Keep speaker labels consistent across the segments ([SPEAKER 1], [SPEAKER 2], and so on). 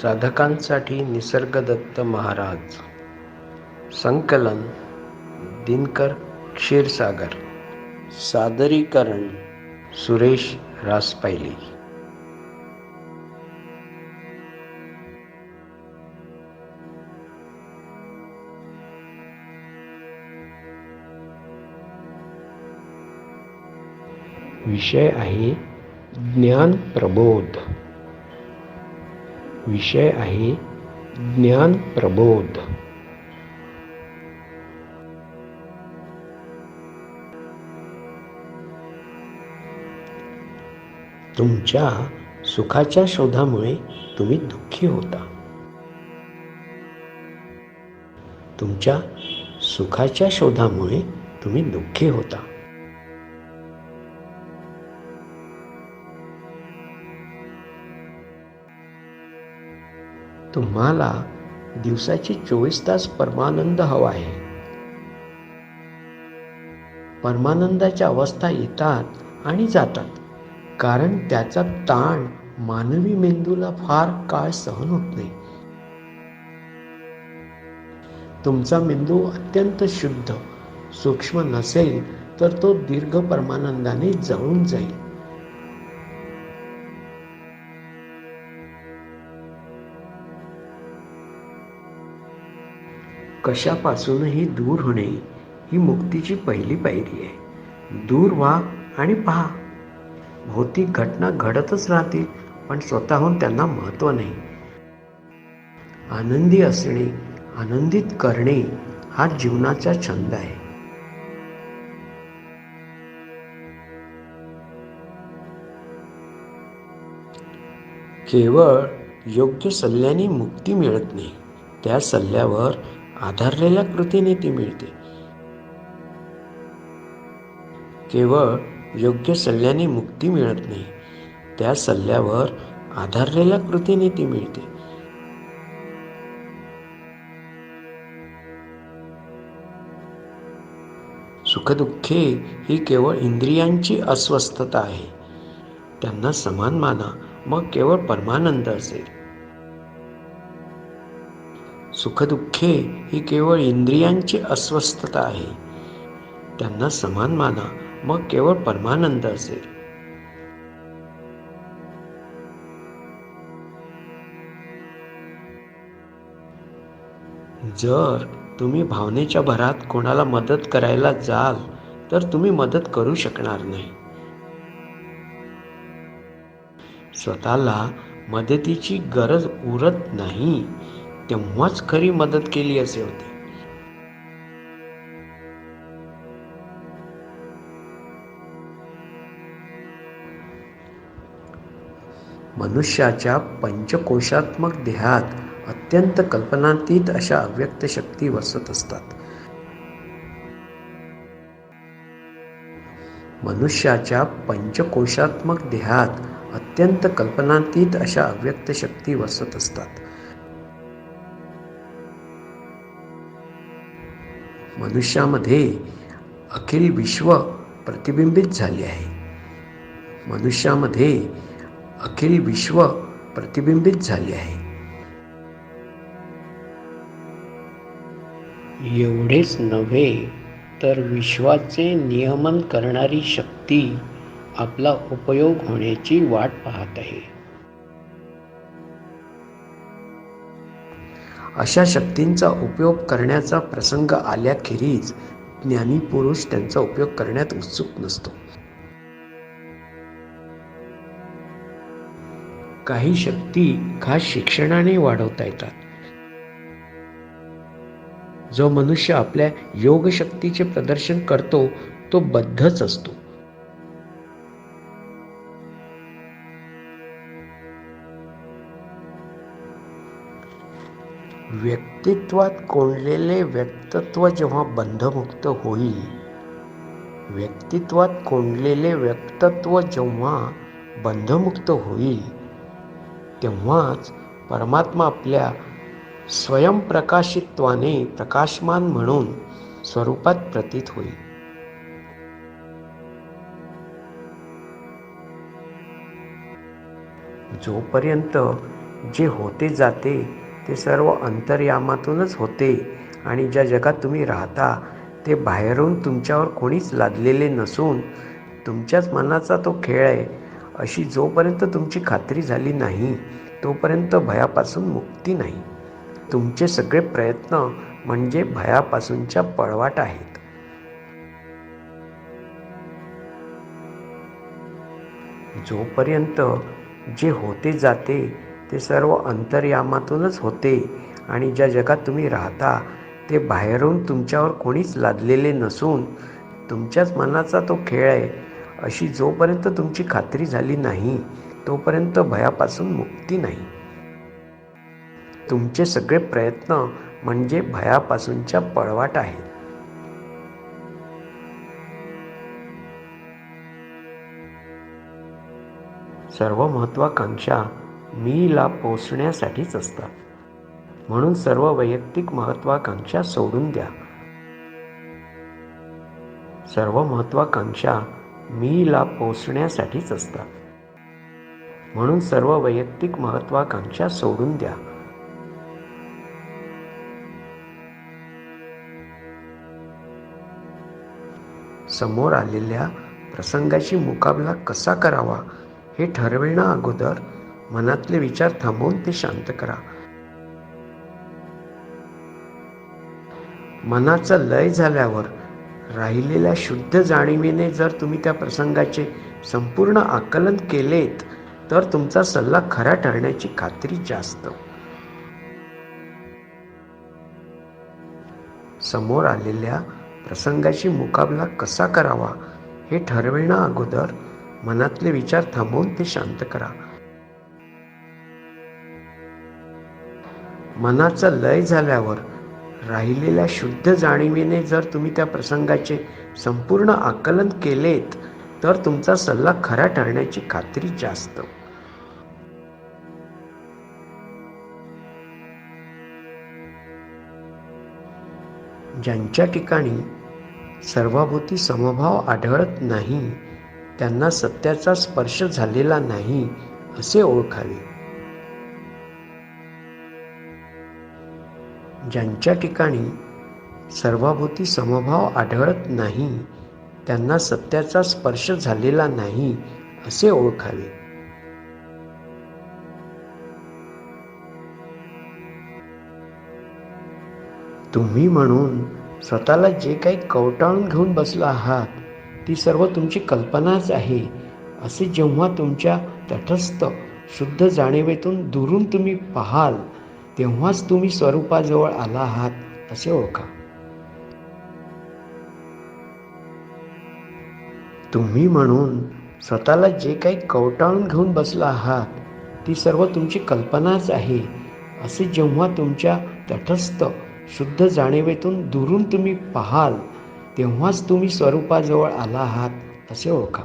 [SPEAKER 1] साधकांसाठी निसर्गदत्त महाराज. संकलन दिनकर क्षीरसागर. सादरीकरण सुरेश रासपायली. विषय आहे ज्ञान प्रबोध. विषय आहे ज्ञान प्रबोध. तुमच्या सुखाच्या शोधामुळे तुम्ही दुःखी होता. तुमच्या सुखाच्या शोधामुळे तुम्ही दुःखी होता. तुम्हाला दिवसाचे 24 तास परमानंद हवा आहे. परमानंदाच्या अवस्था येतात आणि जातात, कारण त्याचा ताण मानवी मेंदूला फार काळ सहन होत नाही. तुमचा मेंदू अत्यंत शुद्ध, सूक्ष्म नसेल तर तो दीर्घ परमानंदाने जळून जाईल. कशापासूनही दूर होणे ही मुक्तीची पहिली पायरी आहे. दूर व्हा आणि पहा. भौतिक घटना घडतच राहतील, पण स्वतःहून त्यांना महत्त्व नाही. आनंदी असणे, आनंदित करणे हा जीवनाचा छंद आहे. केवळ योग्य सल्ल्याने मुक्ती मिळत नाही, त्या सल्ल्यावर आधारलेल्या कृतीने ती मिळते. केवळ योग्य सल्ल्याने मुक्ती मिळत नाही, त्या सल्ल्यावर आधारलेल्या कृतीने ती मिळते. सुखदुःखे ही केवळ इंद्रियांची अस्वस्थता आहे. त्यांना समान माना, मग केवळ परमानंद असेल. सुखदुःखे ही केवळ इंद्रियांची अस्वस्थता आहे. त्यांना समान माना, मग केवळ परमानंद असेल. जर तुम्ही भावनेच्या भरात कोणाला मदत करायला जाल तर तुम्ही मदत करू शकणार नाही. स्वतःला मदतीची गरज उरत नाही तेव्हाच खरी मदत केली असे होते. मनुष्याच्या पंचकोशात्मक देहात अत्यंत कल्पनातीत अशा अव्यक्त शक्ती वसत असतात. मनुष्याच्या पंचकोशात्मक देहात अत्यंत कल्पनातीत अशा अव्यक्त शक्ती वसत असतात. मनुष्यामध्ये अखिल विश्व प्रतिबिंबित झाले आहे. मनुष्यामध्ये अखिल विश्व प्रतिबिंबित झाले आहे. एवढेच नव्हे तर विश्वाचे नियमन करणारी शक्ती आपला उपयोग होण्याची वाट पाहत आहे. अशा शक्तींचा उपयोग करण्याचा प्रसंग आल्याखेरीज ज्ञानी पुरुष त्यांचा उपयोग करण्यात उत्सुक नसतो. काही शक्ती खास शिक्षणाने वाढवता येतात. जो मनुष्य आपल्या योग शक्तीचे प्रदर्शन करतो तो बद्धच असतो. व्यक्तित्वात कोंडलेले व्यक्तित्व जेव्हा बंधमुक्त होईल, व्यक्तित्वात कोंडलेले व्यक्तित्व जेव्हा बंधमुक्त होईल, तेव्हाच परमात्मा आपल्या स्वयंप्रकाशित्वाने प्रकाशमान म्हणून स्वरूपात प्रतीत होईल. जोपर्यंत जे होते जाते ते सर्व अंतर्यामातूनच होते आणि ज्या जगात तुम्ही राहता ते बाहेरून तुमच्यावर कोणीच लादलेले नसून तुमच्याच मनाचा तो खेळ आहे, अशी जोपर्यंत तुमची खात्री झाली नाही तोपर्यंत भयापासून मुक्ती नाही. तुमचे सगळे प्रयत्न म्हणजे भयापासूनच्या पळवाट आहेत. जोपर्यंत जे होते जाते ते सर्व अंतर्यामातूनच होते आणि ज्या जगात तुम्ही राहता ते बाहेरून तुमच्यावर कोणीच लादलेले नसून तुमच्याच मनाचा तो खेळ आहे, अशी जोपर्यंत तुमची खात्री झाली नाही तोपर्यंत भयापासून मुक्ती नाही. तुमचे सगळे प्रयत्न म्हणजे भयापासूनच्या पळवाट आहेत. सर्व महत्त्वाकांक्षा मीला पोचण्यासाठीच असतात. म्हणून सर्व वैयक्तिक महत्त्वाकांक्षा सोडून द्या. सर्व महत्त्वाकांक्षा मीला पोचण्यासाठीच असतात. म्हणून सर्व वैयक्तिक महत्त्वाकांक्षा सोडून द्या. समोर आलेल्या प्रसंगाशी मुकाबला कसा करावा हे ठरविण्या अगोदर मनातले विचार थांबवून ते शांत करा. मनाचा लय झाल्यावर राहिलेल्या शुद्ध जाणीवेने जर तुम्ही त्या प्रसंगाचे संपूर्ण आकलन केलेत तर तुमचा सल्ला खरा ठरण्याची खात्री जास्त. समोर आलेल्या प्रसंगाशी मुकाबला कसा करावा हे ठरविण्या अगोदर मनातले विचार थांबवून ते शांत करा. मनाचा लय झाल्यावर राहिलेल्या शुद्ध जाणीवेने जर तुम्ही त्या प्रसंगाचे संपूर्ण आकलन केलेत तर तुमचा सल्ला खरा ठरण्याची खात्री जास्त. ज्यांच्या ठिकाणी सर्वाभोवती समभाव आढळत नाही त्यांना सत्याचा स्पर्श झालेला नाही असे ओळखावे. ज्यांच्या ठिकाणी सर्वाभोवती समभाव आढळत नाही त्यांना सत्याचा स्पर्श झालेला नाही असे ओळखावे. तुम्ही म्हणून स्वतःला जे काही कवटाळून घेऊन बसला आहात ती सर्व तुमची कल्पनाच आहे असे जेव्हा तुमच्या तटस्थ शुद्ध जाणीवेतून दुरून तुम्ही पाहाल तेव्हाच तुम्ही स्वरूपाजवळ आला आहात असे ओळखा. तुम्ही म्हणून स्वतःला जे काही कवटाळून घेऊन बसला आहात ती सर्व तुमची कल्पनाच आहे असे जेव्हा तुमच्या तटस्थ शुद्ध जाणीवेतून दुरून तुम्ही पाहाल तेव्हाच तुम्ही स्वरूपाजवळ आला आहात असे ओळखा.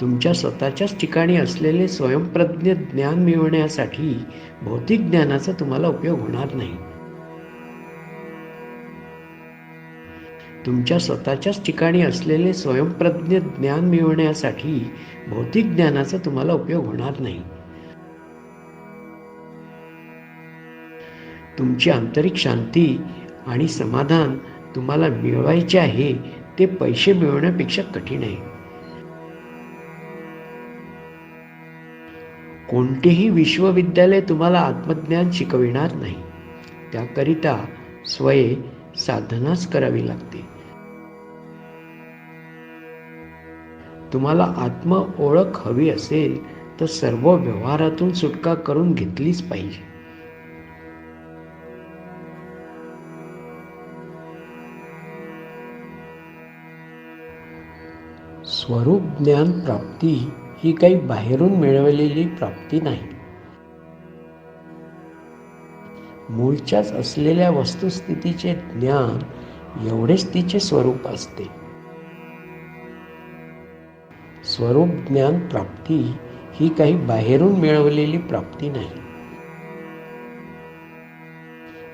[SPEAKER 1] तुमच्या स्वतःच्याच ठिकाणी असलेले स्वयंप्रज्ञ ज्ञान मिळवण्यासाठी भौतिक ज्ञानाचा तुम्हाला उपयोग होणार नाही. तुमच्या स्वतःच्याच ठिकाणी असलेले स्वयंप्रज्ञ ज्ञान मिळवण्यासाठी भौतिक ज्ञानाचा तुम्हाला उपयोग होणार नाही. तुमची आंतरिक शांती आणि समाधान तुम्हाला मिळवायचे आहे ते पैसे मिळवण्यापेक्षा कठीण आहे. कोणतेही विश्वविद्यालय तुम्हाला आत्मज्ञान शिकविणार नाही. त्याकरिता स्वये साधनाच करावी लागते. तुम्हाला आत्म ओळख हवी असेल तर सर्व व्यवहारातून सुटका करून घेतलीच पाहिजे. स्वरूप ज्ञान प्राप्ती ही काही बाहेरून मिळवलेली प्राप्ती नाही. मूळच्याच असलेल्या वस्तुस्थितीचे ज्ञान एवढेच तिचे स्वरूप असते. स्वरूप ज्ञान प्राप्ती ही काही बाहेरून मिळवलेली प्राप्ती नाही.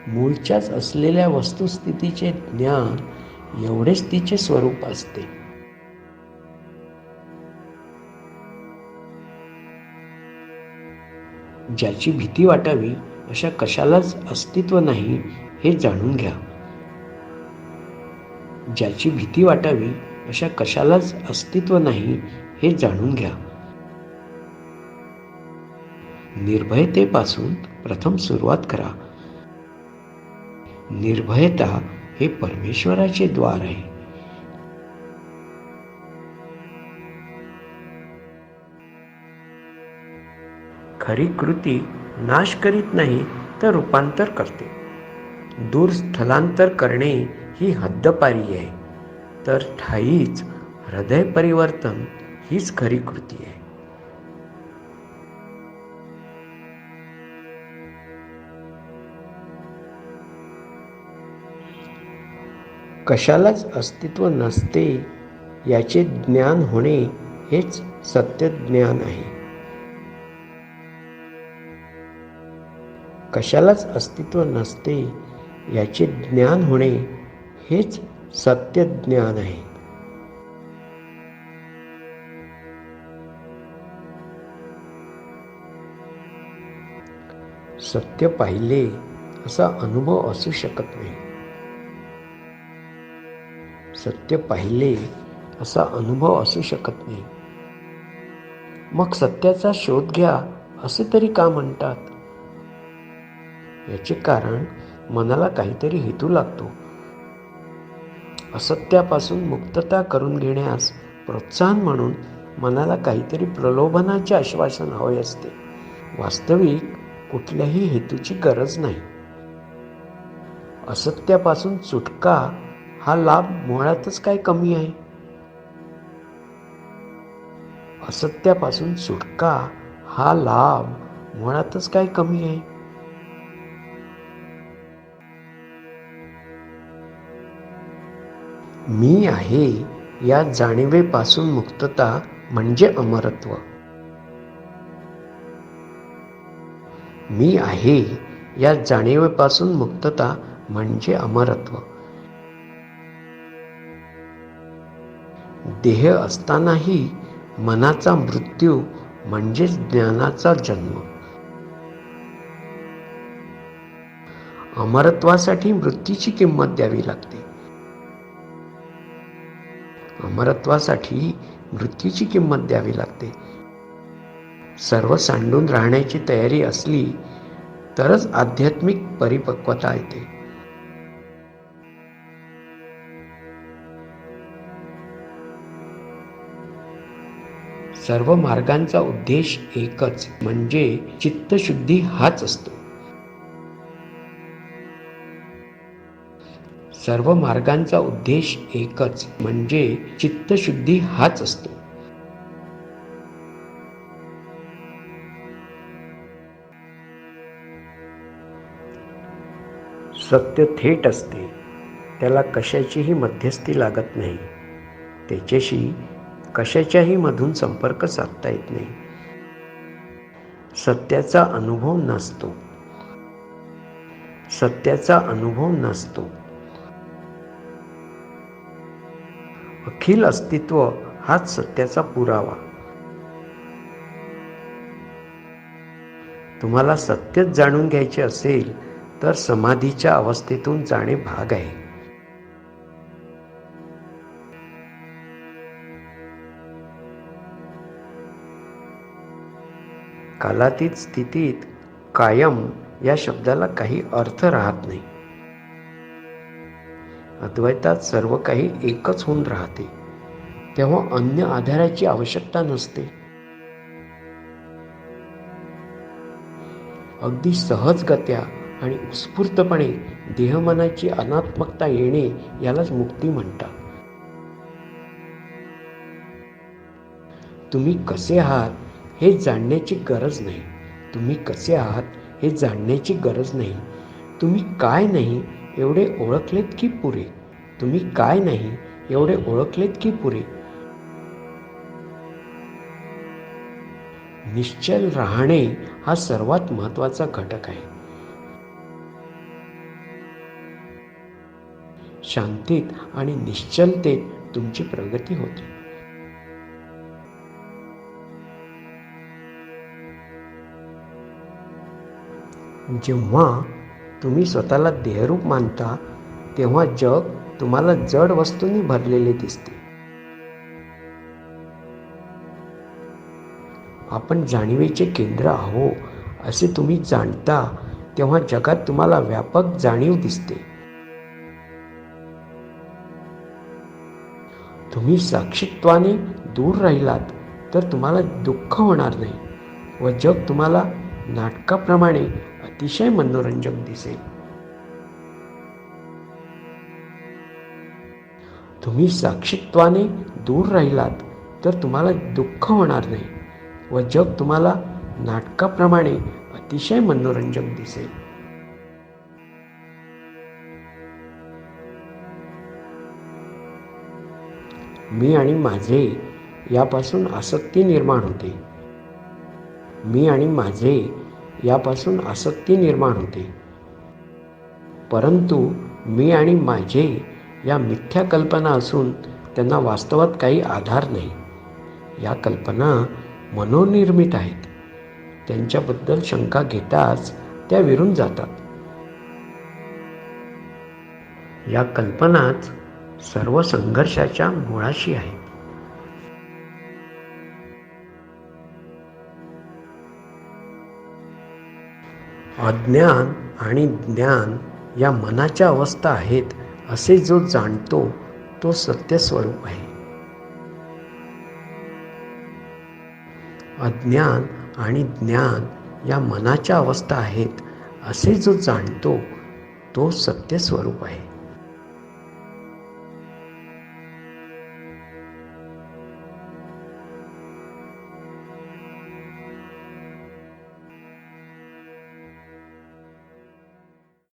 [SPEAKER 1] मूळच्याच असलेल्या वस्तुस्थितीचे ज्ञान एवढेच तिचे स्वरूप असते. ज्याची भीती वाटावी अशा कशालाच अस्तित्व नाही हे जाणून घ्या. ज्याची भीती वाटावी अशा कशालाच अस्तित्व नाही हे जाणून घ्या. निर्भयतेपासून प्रथम सुरुवात करा. निर्भयता हे परमेश्वराचे द्वार आहे. खरी कृती नाश करीत नाही तर रूपांतर करते. दूर स्थलांतर करणे ही हद्दपारी आहे, तर ठाईच हृदय परिवर्तन हीच खरी कृती आहे. कशालाच अस्तित्व नसते याचे ज्ञान होणे हेच सत्य ज्ञान आहे. कशालाच अस्तित्व नसते याचे ज्ञान होणे हेच सत्य ज्ञान आहे. सत्य पाहिले असा अनुभव असू शकत नाही. सत्य पाहिले असा अनुभव असू शकत नाही. मग सत्याचा शोध घ्या असे तरी का म्हणतात? याचे कारण मनाला काहीतरी हेतू लागतो. असत्यापासून मुक्तता करून घेण्यास प्रोत्साहन म्हणून मनाला काहीतरी प्रलोभनाचे आश्वासन हवे असते. वास्तविक कुठल्याही हेतूची गरज नाही. असत्यापासून सुटका हा लाभ मुळातच काय कमी आहे? असत्यापासून सुटका हा लाभ मुळातच काय कमी आहे? मी आहे या जाणीवेपासून मुक्तता म्हणजे अमरत्व. मी आहे या जाणीवेपासून मुक्तता म्हणजे अमरत्व. देह असतानाही मनाचा मृत्यू म्हणजे ज्ञानाचा जन्म. अमरत्वासाठी मृत्यूची किंमत द्यावी लागते. अमरत्वासाठी मृत्यूची किंमत द्यावी लागते. सर्व सांडून राहण्याची तयारी असली तरच आध्यात्मिक परिपक्वता येते. सर्व मार्गांचा उद्देश एकच म्हणजे चित्तशुद्धी हाच असतो. सर्व मार्गांचा उद्देश एकच म्हणजे चित्तशुद्धी हाच असतो. सत्य थेट असते, त्याला कशाचीही मध्यस्थी लागत नाही. त्याच्याशी कशाच्याही मधून संपर्क साधता येत नाही. सत्याचा अनुभव नसतो. सत्याचा अनुभव नसतो. अखिल अस्तित्व हाच सत्याचा पुरावा. तुम्हाला सत्यच जाणून घ्यायचे असेल तर समाधीच्या अवस्थेतून जाणे भाग आहे. कालातीत स्थितीत कायम या शब्दाला काही अर्थ राहत नाही. अद्वैतात सर्व काही एकच होऊन राहते, तेव्हा अन्य आधाराची आवश्यकता नसते. अगदी सहजगत्या आणि उत्स्फूर्तपणे देहमनाची अनात्मकता येणे यालाच मुक्ती म्हणतात. तुम्ही कसे आहात हे जाणण्याची गरज नाही. तुम्ही कसे आहात हे जाणण्याची गरज नाही. तुम्ही काय नाही एवढे ओळखलेत की पुरे. तुम्ही काय नाही एवढे ओळखलेत की पुरे. निश्चल राहणे हा सर्वात महत्त्वाचा घटक आहे. शांतीत आणि निश्चलतेत तुमची प्रगती होते. जेव्हा तुम्ही स्वतःला देहरूप मानता तेव्हा जग तुम्हाला जड वस्तूंनी भरलेले दिसते. आपण जाणीवेचे केंद्र आहो असे तुम्ही जाणता तेव्हा जगात तुम्हाला व्यापक जाणीव दिसते. तुम्ही साक्षीत्वाने दूर राहिलात तर तुम्हाला दुःख होणार नाही व जग तुम्हाला नाटकाप्रमाणे अतिशय मनोरंजक दिसेल. तुम्ही साक्षीत्वाने दूर राहिलात तर तुम्हाला दुःख होणार नाही व जग तुम्हाला नाटकाप्रमाणे अतिशय मनोरंजक दिसेल. मी आणि माझे यापासून आसक्ती निर्माण होते. मी आणि माझे यापासून आसक्ती निर्माण होते. परंतु मी आणि माझे या मिथ्या कल्पना असून त्यांना वास्तवात काही आधार नाही. या कल्पना मनोनिर्मित आहेत. त्यांच्याबद्दल शंका घेताच त्या विरून जातात. या कल्पनाच सर्व संघर्षाच्या मुळाशी आहेत. अज्ञान आणि ज्ञान या मनाच्या अवस्था आहेत असे जो जाणतो तो सत्य स्वरूप आहे. अज्ञान आणि ज्ञान या मनाच्या अवस्था आहेत असे जो जाणतो तो सत्य स्वरूप आहे.